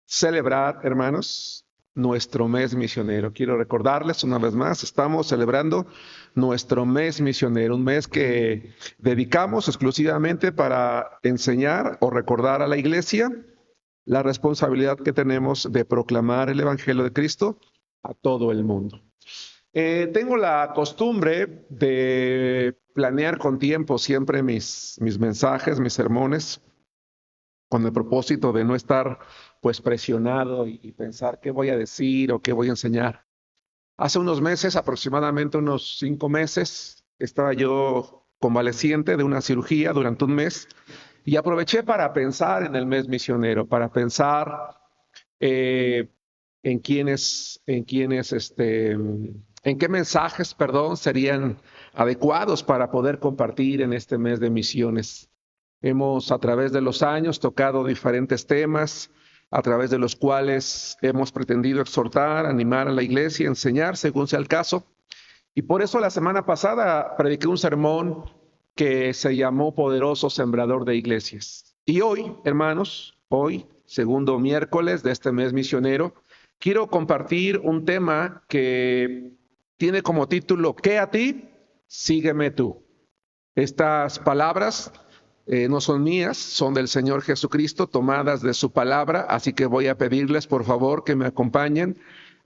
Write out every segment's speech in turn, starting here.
celebrar, hermanos, nuestro mes misionero. Quiero recordarles una vez más, estamos celebrando nuestro mes misionero, un mes que dedicamos exclusivamente para enseñar o recordar a la iglesia la responsabilidad que tenemos de proclamar el Evangelio de Cristo a todo el mundo. Tengo la costumbre de planear con tiempo siempre mis mensajes, mis sermones, con el propósito de no estar pues presionado y pensar qué voy a decir o qué voy a enseñar. Hace unos meses, aproximadamente unos 5 meses, estaba yo convaleciente de una cirugía durante un mes y aproveché para pensar en el mes misionero, para pensar en qué mensajes, serían adecuados para poder compartir en este mes de misiones. Hemos a través de los años tocado diferentes temas, a través de los cuales hemos pretendido exhortar, animar a la iglesia, enseñar según sea el caso. Y por eso la semana pasada prediqué un sermón que se llamó Poderoso Sembrador de Iglesias. Y hoy, hermanos, hoy, segundo miércoles de este mes misionero, quiero compartir un tema que tiene como título, ¿qué a ti? Sígueme tú. Estas palabras no son mías, son del Señor Jesucristo, tomadas de su palabra, así que voy a pedirles por favor que me acompañen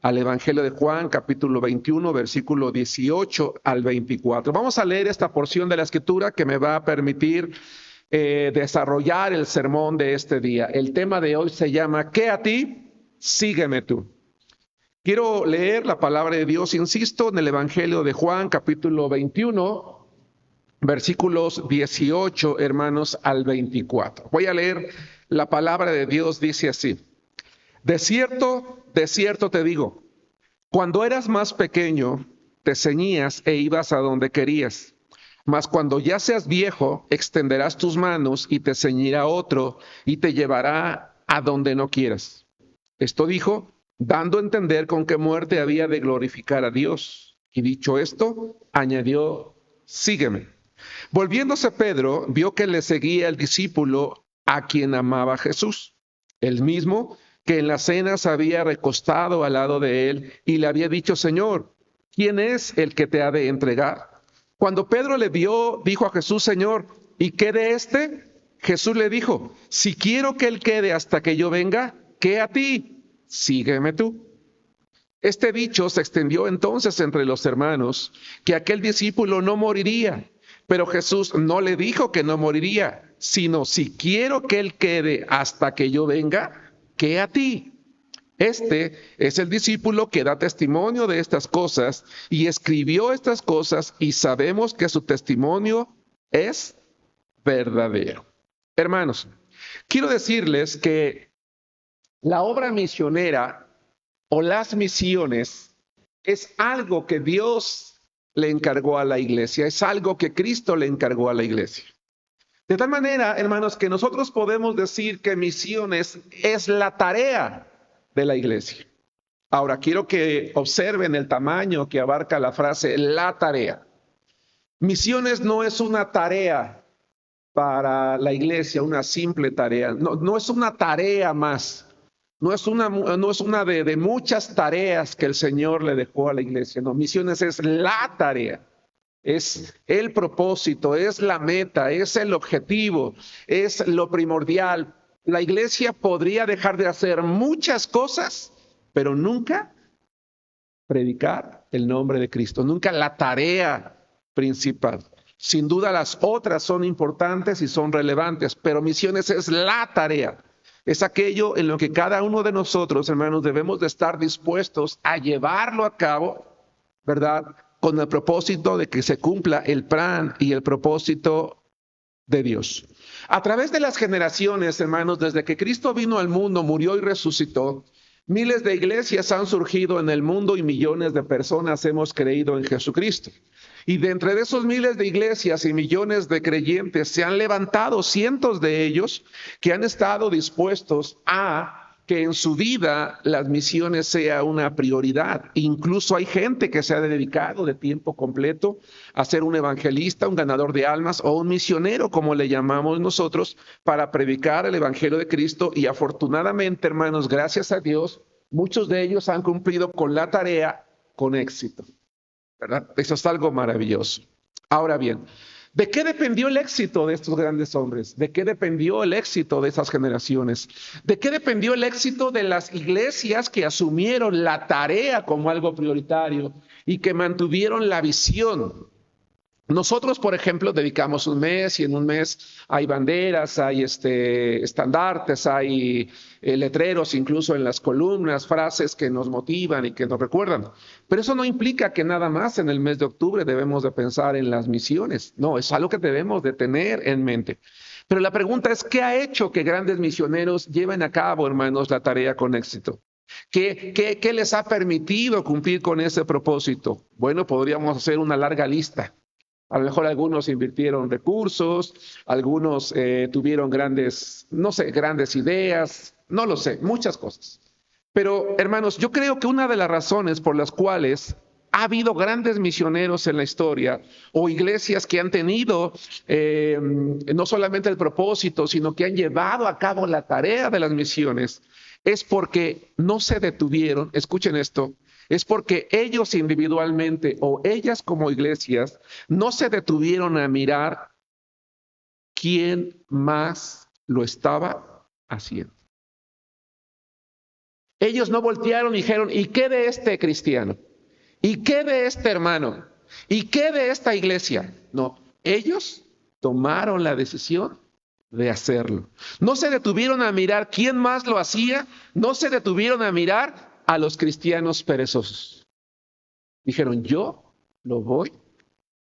al Evangelio de Juan, capítulo 21, versículo 18 al 24. Vamos a leer esta porción de la Escritura que me va a permitir desarrollar el sermón de este día. El tema de hoy se llama, ¿qué a ti? Sígueme tú. Quiero leer la palabra de Dios, insisto, en el Evangelio de Juan, capítulo 21, versículos 18, hermanos, al 24. Voy a leer la palabra de Dios, dice así. De cierto te digo, cuando eras más pequeño, te ceñías e ibas a donde querías. Mas cuando ya seas viejo, extenderás tus manos y te ceñirá otro y te llevará a donde no quieras. Esto dijo, dando a entender con qué muerte había de glorificar a Dios. Y dicho esto, añadió, sígueme. Volviéndose Pedro, vio que le seguía el discípulo a quien amaba Jesús, el mismo que en la cena se había recostado al lado de él y le había dicho, Señor, ¿quién es el que te ha de entregar? Cuando Pedro le vio, dijo a Jesús, Señor, ¿y qué de este? Jesús le dijo, si quiero que él quede hasta que yo venga, ¿qué a ti? Sígueme tú. Este dicho se extendió entonces entre los hermanos, que aquel discípulo no moriría. Pero Jesús no le dijo que no moriría, sino si quiero que él quede hasta que yo venga, ¿qué a ti? Este es el discípulo que da testimonio de estas cosas y escribió estas cosas y sabemos que su testimonio es verdadero. Hermanos, quiero decirles que la obra misionera o las misiones es algo que Dios le encargó a la iglesia, es algo que Cristo le encargó a la iglesia. De tal manera, hermanos, que nosotros podemos decir que misiones es la tarea de la iglesia. Ahora, quiero que observen el tamaño que abarca la frase la tarea. Misiones no es una tarea para la iglesia, una simple tarea, no es una tarea más. No es una de muchas tareas que el Señor le dejó a la iglesia. No, misiones es la tarea, es el propósito, es la meta, es el objetivo, es lo primordial. La iglesia podría dejar de hacer muchas cosas, pero nunca predicar el nombre de Cristo, nunca la tarea principal. Sin duda las otras son importantes y son relevantes, pero misiones es la tarea. Es aquello en lo que cada uno de nosotros, hermanos, debemos de estar dispuestos a llevarlo a cabo, ¿verdad? Con el propósito de que se cumpla el plan y el propósito de Dios. A través de las generaciones, hermanos, desde que Cristo vino al mundo, murió y resucitó, miles de iglesias han surgido en el mundo y millones de personas hemos creído en Jesucristo. Y de entre esos miles de iglesias y millones de creyentes se han levantado cientos de ellos que han estado dispuestos a que en su vida las misiones sea una prioridad. Incluso hay gente que se ha dedicado de tiempo completo a ser un evangelista, un ganador de almas o un misionero, como le llamamos nosotros, para predicar el evangelio de Cristo. Y afortunadamente, hermanos, gracias a Dios, muchos de ellos han cumplido con la tarea con éxito, ¿verdad? Eso es algo maravilloso. Ahora bien, ¿de qué dependió el éxito de estos grandes hombres? ¿De qué dependió el éxito de esas generaciones? ¿De qué dependió el éxito de las iglesias que asumieron la tarea como algo prioritario y que mantuvieron la visión? Nosotros, por ejemplo, dedicamos un mes y en un mes hay banderas, hay estandartes, hay letreros incluso en las columnas, frases que nos motivan y que nos recuerdan. Pero eso no implica que nada más en el mes de octubre debemos de pensar en las misiones. No, es algo que debemos de tener en mente. Pero la pregunta es, ¿qué ha hecho que grandes misioneros lleven a cabo, hermanos, la tarea con éxito? ¿Qué les ha permitido cumplir con ese propósito? Bueno, podríamos hacer una larga lista. A lo mejor algunos invirtieron recursos, algunos tuvieron grandes ideas, no lo sé, muchas cosas. Pero, hermanos, yo creo que una de las razones por las cuales ha habido grandes misioneros en la historia o iglesias que han tenido no solamente el propósito, sino que han llevado a cabo la tarea de las misiones, es porque no se detuvieron, escuchen esto, es porque ellos individualmente o ellas como iglesias no se detuvieron a mirar quién más lo estaba haciendo. Ellos no voltearon y dijeron, ¿y qué de este cristiano? ¿Y qué de este hermano? ¿Y qué de esta iglesia? No, ellos tomaron la decisión de hacerlo. No se detuvieron a mirar quién más lo hacía, no se detuvieron a mirar a los cristianos perezosos. Dijeron, yo lo voy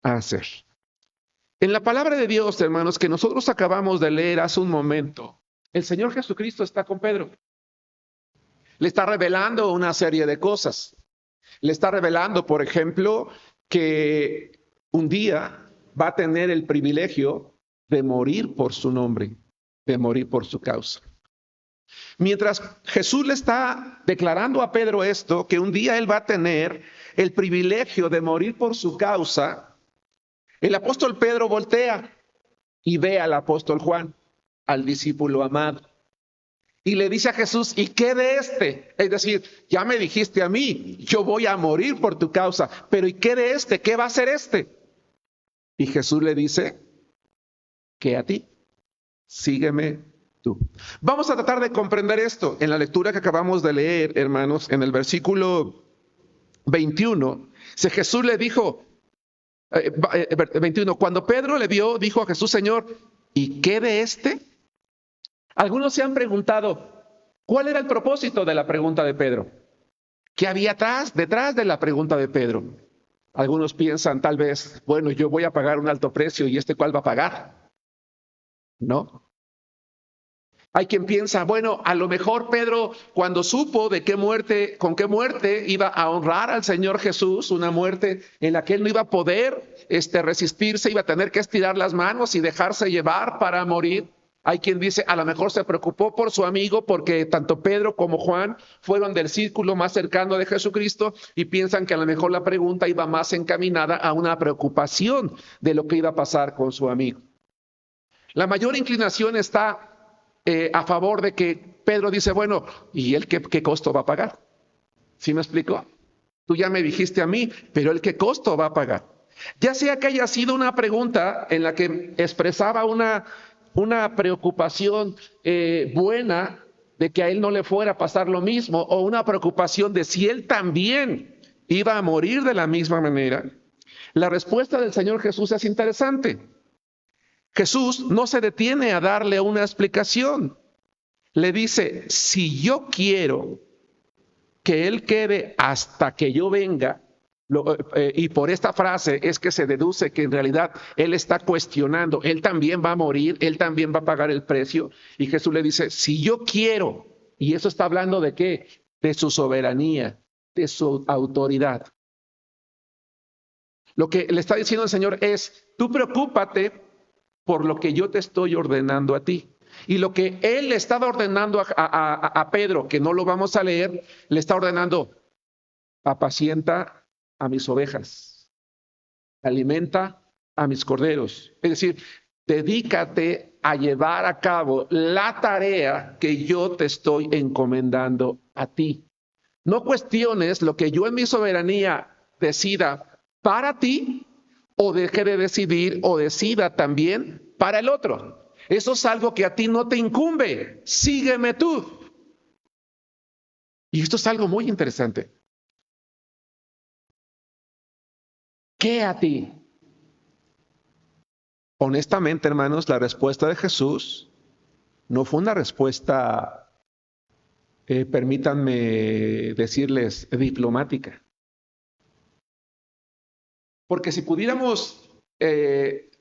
a hacer. En la palabra de Dios, hermanos, que nosotros acabamos de leer hace un momento, el Señor Jesucristo está con Pedro. Le está revelando una serie de cosas. Le está revelando, por ejemplo, que un día va a tener el privilegio de morir por su nombre, de morir por su causa. Mientras Jesús le está declarando a Pedro esto, que un día él va a tener el privilegio de morir por su causa, el apóstol Pedro voltea y ve al apóstol Juan, al discípulo amado, y le dice a Jesús, ¿y qué de este? Es decir, ya me dijiste a mí, yo voy a morir por tu causa, pero ¿y qué de este? ¿Qué va a hacer este? Y Jesús le dice, que a ti, sígueme tú. Vamos a tratar de comprender esto en la lectura que acabamos de leer, hermanos, en el versículo 21. Si Jesús le dijo, 21, cuando Pedro le vio, dijo a Jesús, Señor, ¿y qué de este? Algunos se han preguntado, ¿cuál era el propósito de la pregunta de Pedro? ¿Qué había detrás de la pregunta de Pedro? Algunos piensan tal vez, bueno, yo voy a pagar un alto precio y ¿cuál va a pagar? ¿No? Hay quien piensa, bueno, a lo mejor Pedro, cuando supo de con qué muerte iba a honrar al Señor Jesús, una muerte en la que él no iba a poder resistirse, iba a tener que estirar las manos y dejarse llevar para morir. Hay quien dice, a lo mejor se preocupó por su amigo porque tanto Pedro como Juan fueron del círculo más cercano de Jesucristo y piensan que a lo mejor la pregunta iba más encaminada a una preocupación de lo que iba a pasar con su amigo. La mayor inclinación está a favor de que Pedro dice, bueno, ¿y él qué costo va a pagar? ¿Sí me explico? Tú ya me dijiste a mí, pero ¿él qué costo va a pagar? Ya sea que haya sido una pregunta en la que expresaba una preocupación buena de que a él no le fuera a pasar lo mismo, o una preocupación de si él también iba a morir de la misma manera, la respuesta del Señor Jesús es interesante. Jesús no se detiene a darle una explicación. Le dice, si yo quiero que él quede hasta que yo venga, y por esta frase es que se deduce que en realidad él está cuestionando, él también va a morir, él también va a pagar el precio. Y Jesús le dice, si yo quiero, y eso está hablando de qué, de su soberanía, de su autoridad. Lo que le está diciendo el Señor es, tú preocúpate por lo que yo te estoy ordenando a ti. Y lo que él le estaba ordenando a Pedro, que no lo vamos a leer, le está ordenando: apacienta a mis ovejas, alimenta a mis corderos. Es decir, dedícate a llevar a cabo la tarea que yo te estoy encomendando a ti. No cuestiones lo que yo en mi soberanía decida para ti, o deje de decidir o decida también para el otro. Eso es algo que a ti no te incumbe. Sígueme tú. Y esto es algo muy interesante. ¿Qué a ti? Honestamente, hermanos, la respuesta de Jesús no fue una respuesta, permítanme decirles, diplomática. Porque si pudiéramos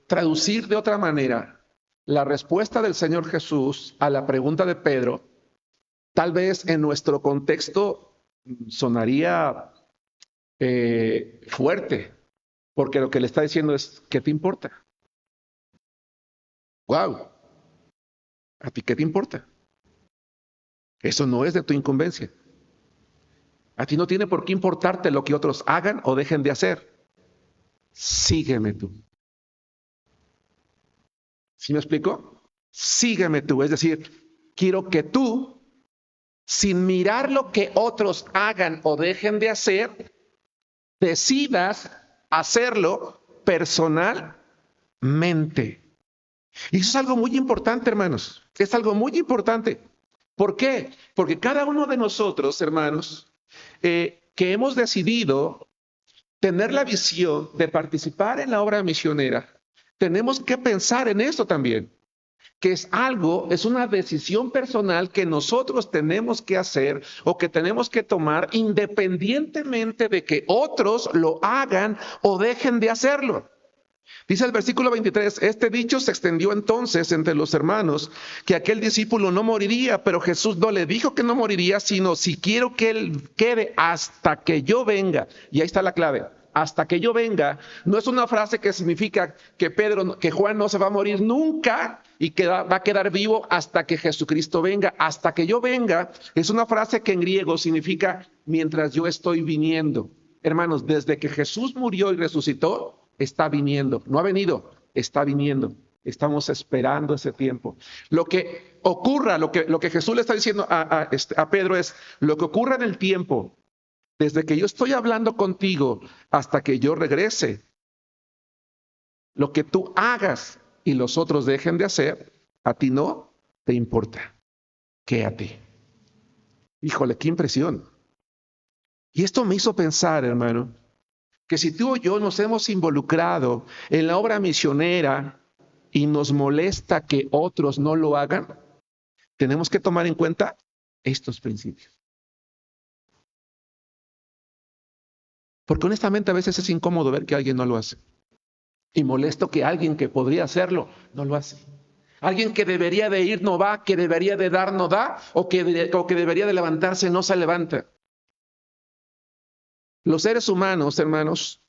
traducir de otra manera la respuesta del Señor Jesús a la pregunta de Pedro, tal vez en nuestro contexto sonaría fuerte, porque lo que le está diciendo es: ¿qué te importa? ¡Wow! ¿A ti qué te importa? Eso no es de tu incumbencia. A ti no tiene por qué importarte lo que otros hagan o dejen de hacer. Sígueme tú. ¿Sí me explico? Sígueme tú. Es decir, quiero que tú, sin mirar lo que otros hagan o dejen de hacer, decidas hacerlo personalmente. Y eso es algo muy importante, hermanos. Es algo muy importante. ¿Por qué? Porque cada uno de nosotros, hermanos, que hemos decidido tener la visión de participar en la obra misionera, tenemos que pensar en esto también, que es una decisión personal que nosotros tenemos que hacer o que tenemos que tomar independientemente de que otros lo hagan o dejen de hacerlo. Dice el versículo 23, este dicho se extendió entonces entre los hermanos, que aquel discípulo no moriría, pero Jesús no le dijo que no moriría, sino: si quiero que él quede hasta que yo venga. Y ahí está la clave: hasta que yo venga. No es una frase que significa que Juan no se va a morir nunca y que va a quedar vivo hasta que Jesucristo venga. Hasta que yo venga es una frase que en griego significa mientras yo estoy viniendo. Hermanos, desde que Jesús murió y resucitó, está viniendo. No ha venido, está viniendo. Estamos esperando ese tiempo. Lo que ocurra, lo que Jesús le está diciendo a Pedro es: lo que ocurra en el tiempo, desde que yo estoy hablando contigo hasta que yo regrese, lo que tú hagas y los otros dejen de hacer, a ti no te importa. ¿Qué a ti? Híjole, qué impresión. Y esto me hizo pensar, hermano, que si tú o yo nos hemos involucrado en la obra misionera y nos molesta que otros no lo hagan, tenemos que tomar en cuenta estos principios. Porque honestamente a veces es incómodo ver que alguien no lo hace. Y molesto que alguien que podría hacerlo no lo hace. Alguien que debería de ir no va, que debería de dar no da, o que debería de levantarse no se levanta. Los seres humanos, hermanos,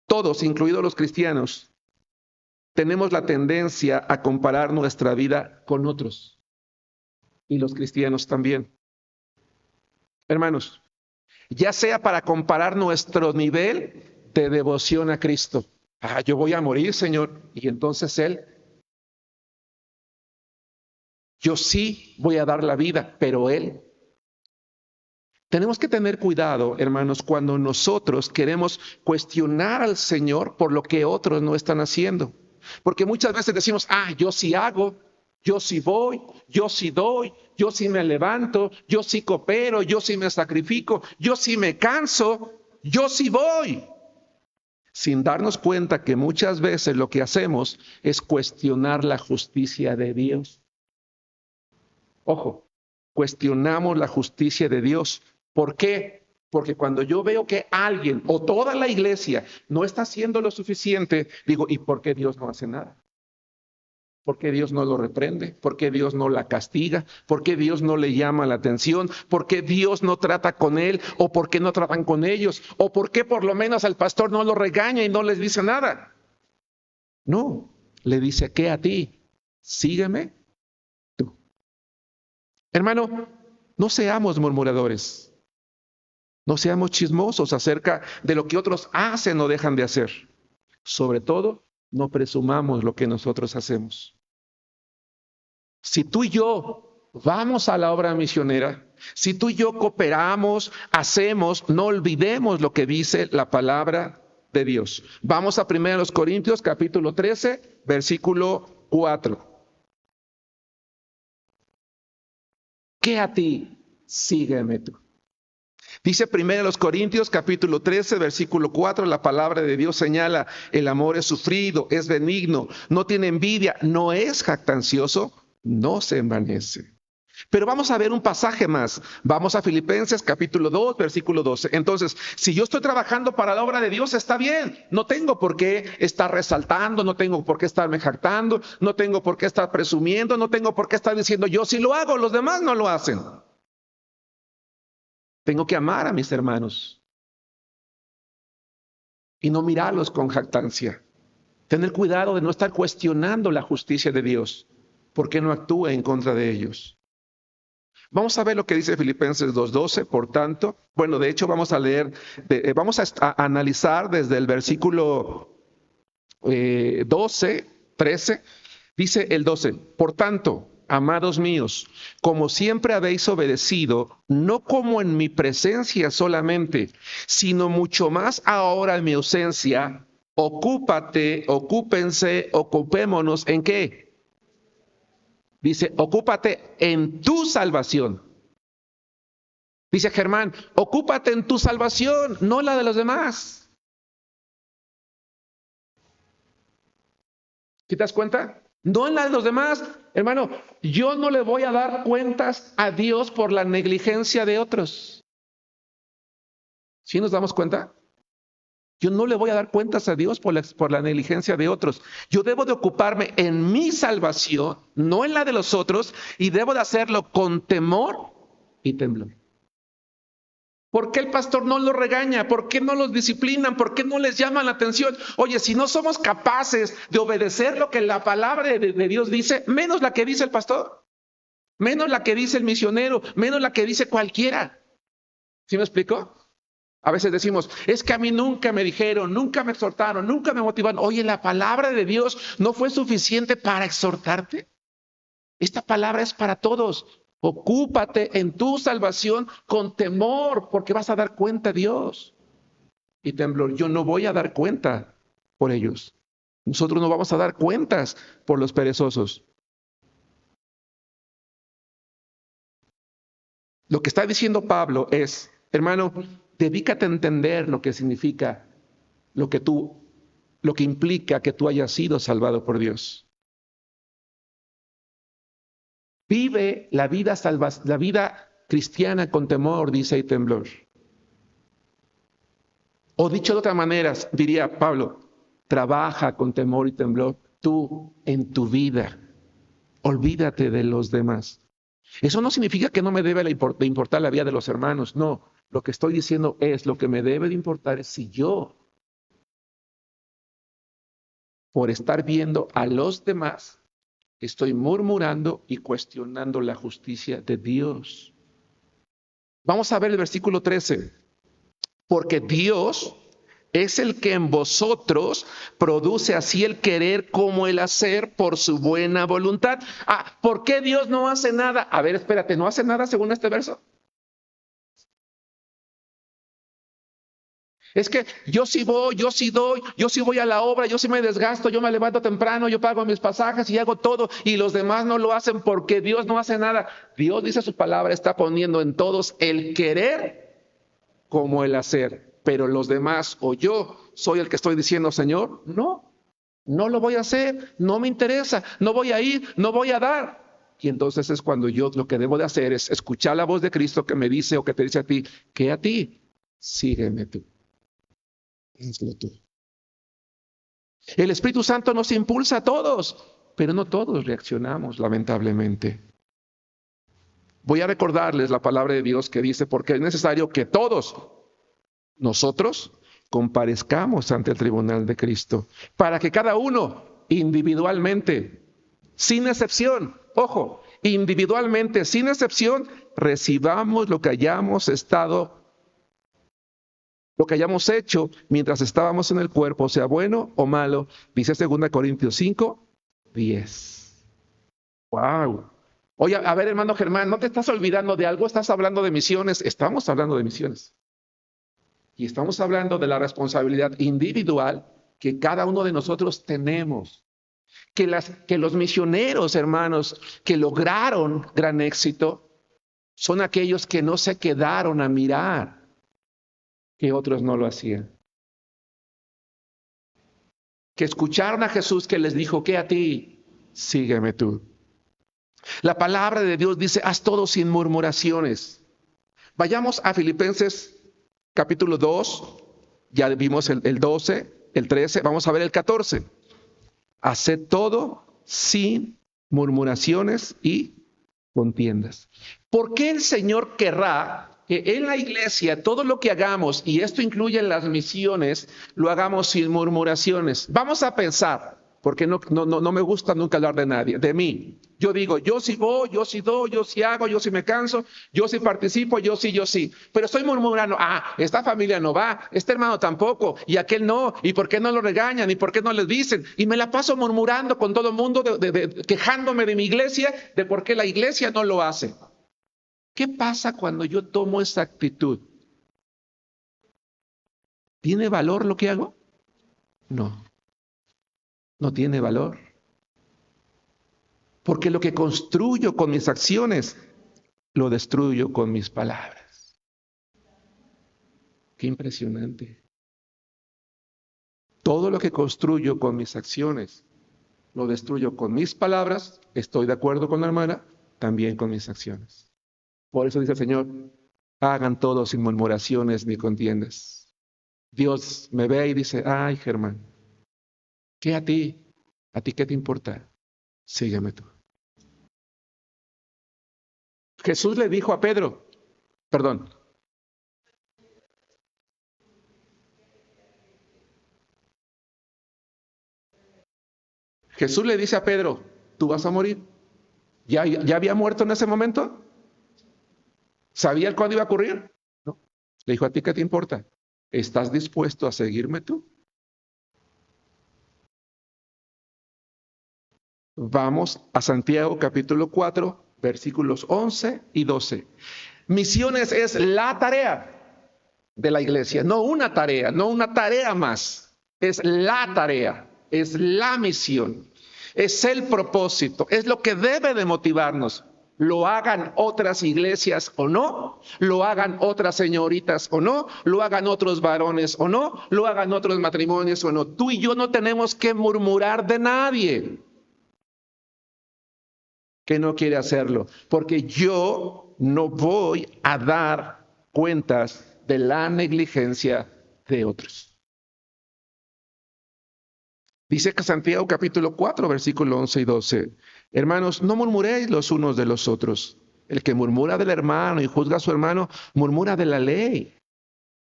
todos, incluidos los cristianos, tenemos la tendencia a comparar nuestra vida con otros. Y los cristianos también. Hermanos, ya sea para comparar nuestro nivel de devoción a Cristo. Yo voy a morir, Señor. Y entonces yo sí voy a dar la vida, pero Él. Tenemos que tener cuidado, hermanos, cuando nosotros queremos cuestionar al Señor por lo que otros no están haciendo. Porque muchas veces decimos: yo sí hago, yo sí voy, yo sí doy, yo sí me levanto, yo sí coopero, yo sí me sacrifico, yo sí me canso, yo sí voy. Sin darnos cuenta que muchas veces lo que hacemos es cuestionar la justicia de Dios. Ojo, cuestionamos la justicia de Dios. ¿Por qué? Porque cuando yo veo que alguien o toda la iglesia no está haciendo lo suficiente, digo: ¿y por qué Dios no hace nada? ¿Por qué Dios no lo reprende? ¿Por qué Dios no la castiga? ¿Por qué Dios no le llama la atención? ¿Por qué Dios no trata con él? ¿O por qué no tratan con ellos? ¿O por qué por lo menos al pastor no lo regaña y no les dice nada? No, le dice: ¿qué a ti? Sígueme tú. Hermano, no seamos murmuradores, no seamos chismosos acerca de lo que otros hacen o dejan de hacer. Sobre todo, no presumamos lo que nosotros hacemos. Si tú y yo vamos a la obra misionera, si tú y yo cooperamos, hacemos, no olvidemos lo que dice la palabra de Dios. Vamos a 1 Corintios capítulo 13, versículo 4. ¿Qué a ti? Sígueme tú. Dice 1 Corintios capítulo 13, versículo 4, la palabra de Dios señala, el amor es sufrido, es benigno, no tiene envidia, no es jactancioso, no se envanece. Pero vamos a ver un pasaje más. Vamos a Filipenses capítulo 2, versículo 12. Entonces, si yo estoy trabajando para la obra de Dios, está bien. No tengo por qué estar resaltando, no tengo por qué estarme jactando, no tengo por qué estar presumiendo, no tengo por qué estar diciendo yo sí lo hago, los demás no lo hacen. Tengo que amar a mis hermanos y no mirarlos con jactancia. Tener cuidado de no estar cuestionando la justicia de Dios, porque no actúe en contra de ellos. Vamos a ver lo que dice Filipenses 2:12, por tanto. Bueno, de hecho vamos a leer, vamos a analizar desde el versículo 12, 13. Dice el 12, por tanto, amados míos, como siempre habéis obedecido, no como en mi presencia solamente, sino mucho más ahora en mi ausencia, ocupémonos ¿en qué? Dice, ocúpate en tu salvación. Dice Germán, ocúpate en tu salvación, no la de los demás. ¿Sí te das cuenta? No en la de los demás. Hermano, yo no le voy a dar cuentas a Dios por la negligencia de otros. ¿Sí nos damos cuenta? Yo no le voy a dar cuentas a Dios por la negligencia de otros. Yo debo de ocuparme en mi salvación, no en la de los otros, y debo de hacerlo con temor y temblor. ¿Por qué el pastor no los regaña? ¿Por qué no los disciplinan? ¿Por qué no les llaman la atención? Oye, si no somos capaces de obedecer lo que la palabra de Dios dice, menos la que dice el pastor, menos la que dice el misionero, menos la que dice cualquiera. ¿Sí me explico? A veces decimos, es que a mí nunca me dijeron, nunca me exhortaron, nunca me motivaron. Oye, la palabra de Dios no fue suficiente para exhortarte. Esta palabra es para todos. Ocúpate en tu salvación con temor, porque vas a dar cuenta a Dios. Y temblor, yo no voy a dar cuenta por ellos. Nosotros no vamos a dar cuentas por los perezosos. Lo que está diciendo Pablo es, hermano, dedícate a entender lo que significa, lo que implica que tú hayas sido salvado por Dios. Vive la vida cristiana con temor, dice, y temblor. O dicho de otra manera, diría Pablo, trabaja con temor y temblor tú en tu vida. Olvídate de los demás. Eso no significa que no me debe de importar la vida de los hermanos, no. Lo que estoy diciendo es, lo que me debe de importar es si yo, por estar viendo a los demás, estoy murmurando y cuestionando la justicia de Dios. Vamos a ver el versículo 13. Porque Dios es el que en vosotros produce así el querer como el hacer por su buena voluntad. ¿Por qué Dios no hace nada? A ver, espérate, ¿no hace nada según este verso? Es que yo sí voy, yo sí doy, yo sí voy a la obra, yo sí me desgasto, yo me levanto temprano, yo pago mis pasajes y hago todo, y los demás no lo hacen porque Dios no hace nada. Dios, dice su palabra, está poniendo en todos el querer como el hacer, pero los demás o yo soy el que estoy diciendo, Señor, no lo voy a hacer, no me interesa, no voy a ir, no voy a dar. Y entonces es cuando yo lo que debo de hacer es escuchar la voz de Cristo que me dice o que te dice a ti, que a ti, sígueme tú. Hazlo tú. El Espíritu Santo nos impulsa a todos, pero no todos reaccionamos, lamentablemente. Voy a recordarles la palabra de Dios que dice, porque es necesario que todos nosotros comparezcamos ante el tribunal de Cristo, para que cada uno individualmente, sin excepción, ojo, individualmente, sin excepción, recibamos lo que hayamos hecho mientras estábamos en el cuerpo, sea bueno o malo, dice 2 Corintios 5:10. ¡Wow! Oye, a ver, hermano Germán, ¿no te estás olvidando de algo? ¿Estás hablando de misiones? Estamos hablando de misiones. Y estamos hablando de la responsabilidad individual que cada uno de nosotros tenemos. Que los misioneros, hermanos, que lograron gran éxito, son aquellos que no se quedaron a mirar que otros no lo hacían. Que escucharon a Jesús que les dijo, ¿qué a ti? Sígueme tú. La palabra de Dios dice, haz todo sin murmuraciones. Vayamos a Filipenses capítulo 2, ya vimos el 12, el 13, vamos a ver el 14. Haced todo sin murmuraciones y contiendas. ¿Por qué el Señor querrá que en la iglesia todo lo que hagamos, y esto incluye las misiones, lo hagamos sin murmuraciones? Vamos a pensar, porque no me gusta nunca hablar de nadie, de mí. Yo digo, yo sí voy, yo sí doy, yo sí hago, yo sí me canso, yo sí participo, yo sí. Pero estoy murmurando, esta familia no va, este hermano tampoco, y aquel no, y por qué no lo regañan, y por qué no les dicen. Y me la paso murmurando con todo el mundo, quejándome de mi iglesia, de por qué la iglesia no lo hace. ¿Qué pasa cuando yo tomo esa actitud? ¿Tiene valor lo que hago? No, no tiene valor. Porque lo que construyo con mis acciones, lo destruyo con mis palabras. Qué impresionante. Todo lo que construyo con mis acciones, lo destruyo con mis palabras. Estoy de acuerdo con la hermana, también con mis acciones. Por eso dice el Señor, hagan todo sin murmuraciones ni contiendas. Dios me ve y dice, ay, Germán, ¿qué a ti? ¿A ti qué te importa? Sígueme tú. Jesús le dijo a Pedro, Jesús le dice a Pedro, tú vas a morir. ¿Ya había muerto en ese momento? ¿Sabía cuándo iba a ocurrir? No. Le dijo, ¿a ti qué te importa? ¿Estás dispuesto a seguirme tú? Vamos a Santiago capítulo 4, versículos 11 y 12. Misiones es la tarea de la iglesia, no una tarea más. Es la tarea, es la misión, es el propósito, es lo que debe de motivarnos. Lo hagan otras iglesias o no, lo hagan otras señoritas o no, lo hagan otros varones o no, lo hagan otros matrimonios o no. Tú y yo no tenemos que murmurar de nadie que no quiere hacerlo, porque yo no voy a dar cuentas de la negligencia de otros. Dice que Santiago capítulo 4, versículo 11 y 12. Hermanos, no murmuréis los unos de los otros. El que murmura del hermano y juzga a su hermano, murmura de la ley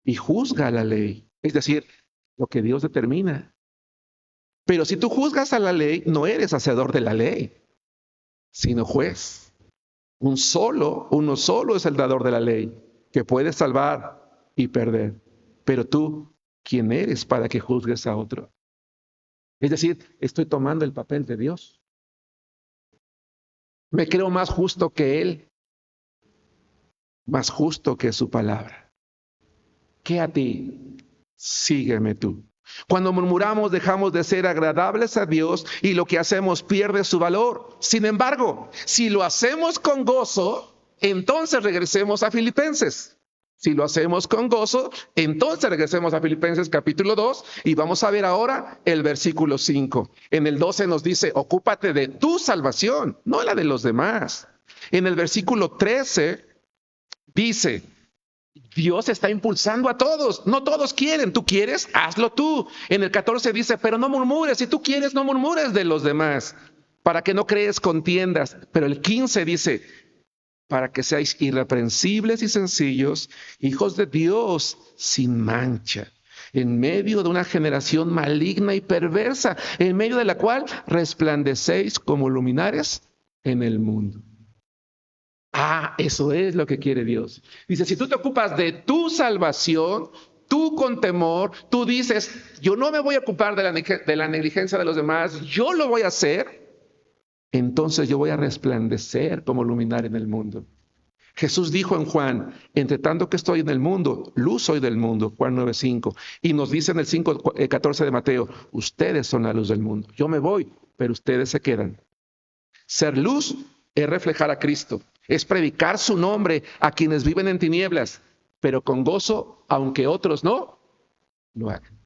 y juzga la ley. Es decir, lo que Dios determina. Pero si tú juzgas a la ley, no eres hacedor de la ley, sino juez. Uno solo es el dador de la ley, que puede salvar y perder. Pero tú, ¿quién eres para que juzgues a otro? Es decir, estoy tomando el papel de Dios. Me creo más justo que Él, más justo que su palabra. ¿Qué a ti? Sígueme tú. Cuando murmuramos, dejamos de ser agradables a Dios y lo que hacemos pierde su valor. Sin embargo, si lo hacemos con gozo, entonces regresemos a Filipenses. Si lo hacemos con gozo, entonces regresemos a Filipenses capítulo 2 y vamos a ver ahora el versículo 5. En el 12 nos dice, ocúpate de tu salvación, no la de los demás. En el versículo 13 dice, Dios está impulsando a todos, no todos quieren, tú quieres, hazlo tú. En el 14 dice, pero no murmures, si tú quieres, no murmures de los demás, para que no crees contiendas. Pero el 15 dice, para que seáis irreprensibles y sencillos, hijos de Dios sin mancha, en medio de una generación maligna y perversa, en medio de la cual resplandecéis como luminares en el mundo. Eso es lo que quiere Dios. Dice, si tú te ocupas de tu salvación, tú con temor, tú dices, yo no me voy a ocupar de la negligencia de los demás, yo lo voy a hacer, entonces yo voy a resplandecer como luminaria en el mundo. Jesús dijo en Juan, entre tanto que estoy en el mundo, luz soy del mundo, Juan 9:5. Y nos dice en el 5:14 de Mateo, ustedes son la luz del mundo. Yo me voy, pero ustedes se quedan. Ser luz es reflejar a Cristo, es predicar su nombre a quienes viven en tinieblas, pero con gozo, aunque otros no lo hagan.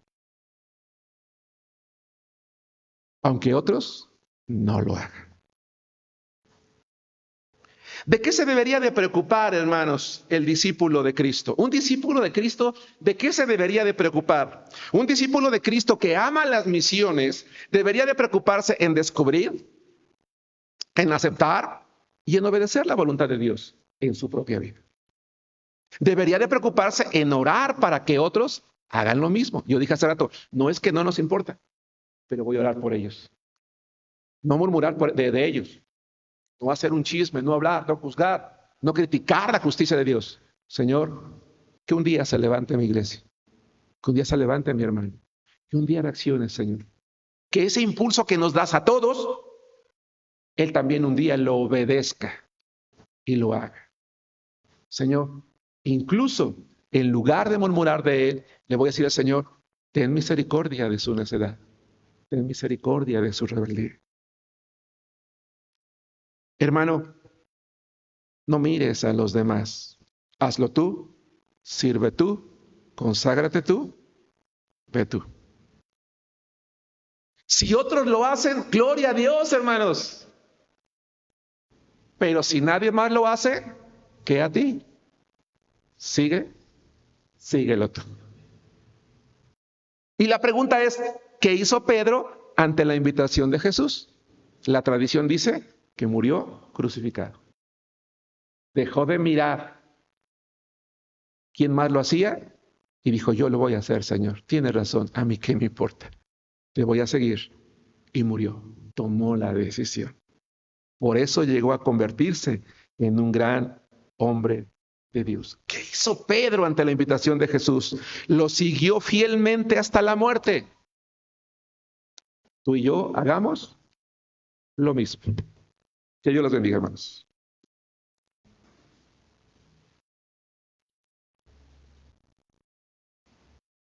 Aunque otros no lo hagan. ¿De qué se debería de preocupar, hermanos, el discípulo de Cristo? Un discípulo de Cristo, ¿de qué se debería de preocupar? Un discípulo de Cristo que ama las misiones, debería de preocuparse en descubrir, en aceptar y en obedecer la voluntad de Dios en su propia vida. Debería de preocuparse en orar para que otros hagan lo mismo. Yo dije hace rato, no es que no nos importa, pero voy a orar por ellos. No murmurar de ellos. No hacer un chisme, no hablar, no juzgar, no criticar la justicia de Dios. Señor, que un día se levante mi iglesia, que un día se levante mi hermano, que un día reaccione, Señor. Que ese impulso que nos das a todos, Él también un día lo obedezca y lo haga. Señor, incluso en lugar de murmurar de Él, le voy a decir al Señor, ten misericordia de su necedad, ten misericordia de su rebeldía. Hermano, no mires a los demás. Hazlo tú, sirve tú, conságrate tú, ve tú. Si otros lo hacen, gloria a Dios, hermanos. Pero si nadie más lo hace, ¿qué a ti? Síguelo tú. Y la pregunta es, ¿qué hizo Pedro ante la invitación de Jesús? La tradición dice que murió crucificado. Dejó de mirar quién más lo hacía y dijo, yo lo voy a hacer, Señor. Tienes razón, a mí qué me importa. Te voy a seguir. Y murió. Tomó la decisión. Por eso llegó a convertirse en un gran hombre de Dios. ¿Qué hizo Pedro ante la invitación de Jesús? Lo siguió fielmente hasta la muerte. Tú y yo hagamos lo mismo. Que Dios los bendiga, hermanos.